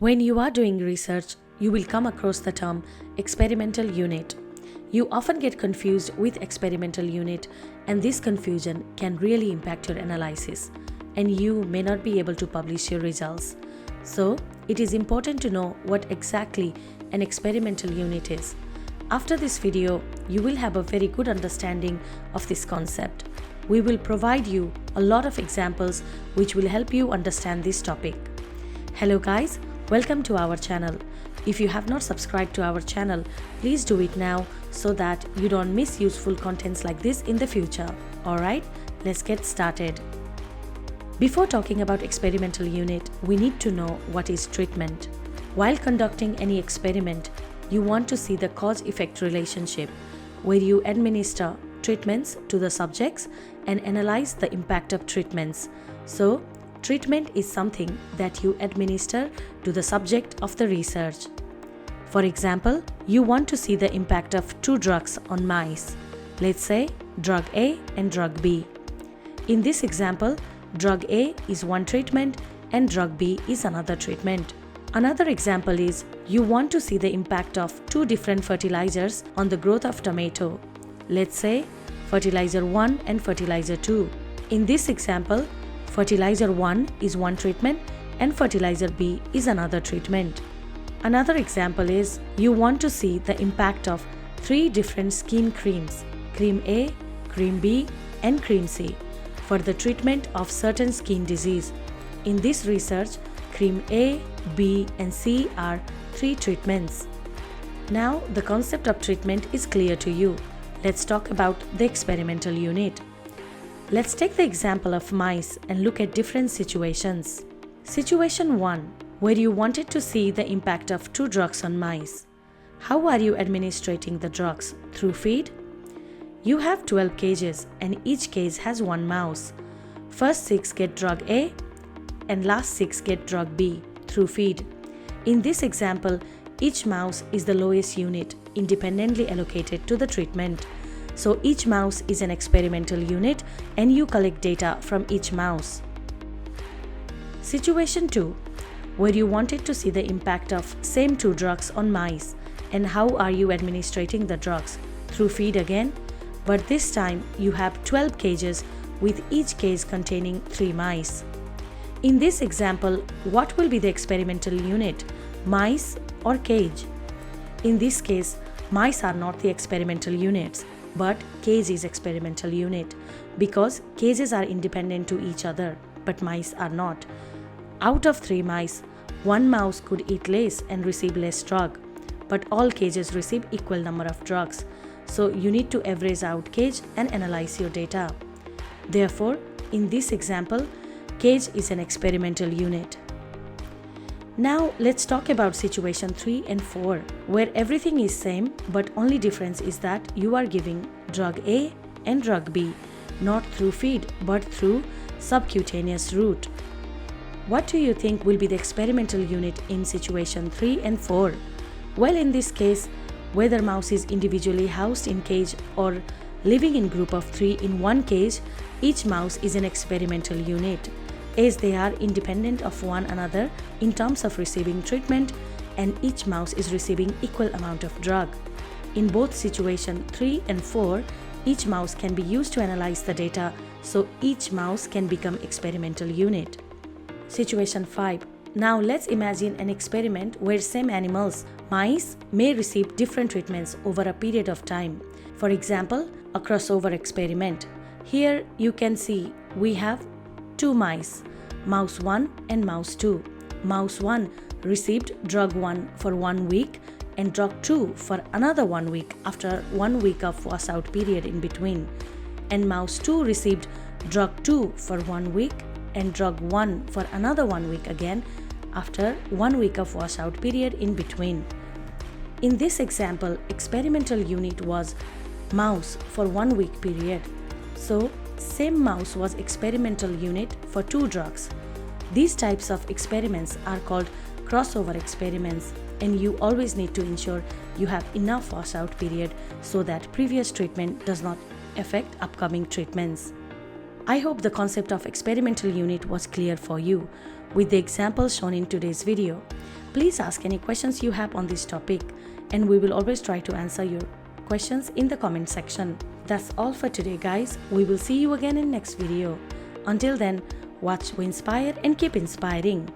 When you are doing research, you will come across the term experimental unit. You often get confused with experimental unit, and this confusion can really impact your analysis, and you may not be able to publish your results. So, it is important to know what exactly an experimental unit is. After this video, you will have a very good understanding of this concept. We will provide you a lot of examples which will help you understand this topic. Hello guys, welcome to our channel. If you have not subscribed to our channel, please do it now so that you don't miss useful contents like this in the future. Alright, let's get started. Before talking about experimental unit, we need to know what is treatment. While conducting any experiment, you want to see the cause-effect relationship, where you administer treatments to the subjects and analyze the impact of treatments. So, treatment is something that you administer to the subject of the research. For example, you want to see the impact of two drugs on mice. Let's say drug A and drug B. In this example, drug A is one treatment and drug B is another treatment. Another example is you want to see the impact of two different fertilizers on the growth of tomato. Let's say fertilizer 1 and fertilizer 2. In this example, fertilizer 1 is one treatment and fertilizer B is another treatment. Another example is you want to see the impact of three different skin creams, cream A, cream B and cream C, for the treatment of certain skin disease. In this research, cream A, B and C are three treatments. Now the concept of treatment is clear to you. Let's talk about the experimental unit. Let's take the example of mice and look at different situations. Situation 1, where you wanted to see the impact of two drugs on mice. How are you administrating the drugs? Through feed? You have 12 cages and each cage has one mouse. First 6 get drug A and last 6 get drug B through feed. In this example, each mouse is the lowest unit independently allocated to the treatment. So each mouse is an experimental unit and you collect data from each mouse. Situation 2, where you wanted to see the impact of same two drugs on mice, and how are you administrating the drugs? Through feed again, but this time you have 12 cages with each cage containing 3 mice. In this example, what will be the experimental unit? Mice or cage? In this case, mice are not the experimental units, but cage is experimental unit, because cages are independent to each other, but mice are not. Out of 3 mice, one mouse could eat less and receive less drug, but all cages receive equal number of drugs. So you need to average out cage and analyze your data. Therefore, in this example, cage is an experimental unit. Now let's talk about situation 3 and 4, where everything is same but only difference is that you are giving drug A and drug B not through feed but through subcutaneous route. What do you think will be the experimental unit in situation 3 and 4? Well, in this case, whether mouse is individually housed in cage or living in group of 3 in one cage, each mouse is an experimental unit, as they are independent of one another in terms of receiving treatment, and each mouse is receiving equal amount of drug. In both situation 3 and 4, each mouse can be used to analyze the data, so each mouse can become experimental unit. Situation 5. Now let's imagine an experiment where same animals, mice, may receive different treatments over a period of time. For example, a crossover experiment. Here you can see we have 2 mice, mouse 1 and mouse 2. Mouse 1 received drug 1 for 1 week and drug 2 for another 1 week after 1 week of washout period in between. And mouse 2 received drug 2 for 1 week and drug 1 for another 1 week again after 1 week of washout period in between. In this example, experimental unit was mouse for 1 week period. So, same mouse was experimental unit for 2 drugs. These types of experiments are called crossover experiments, and you always need to ensure you have enough washout period so that previous treatment does not affect upcoming treatments. I hope the concept of experimental unit was clear for you with the examples shown in today's video. Please ask any questions you have on this topic, and we will always try to answer your questions in the comment section. That's all for today, guys. We will see you again in next video. Until then, watch We Inspire and keep inspiring.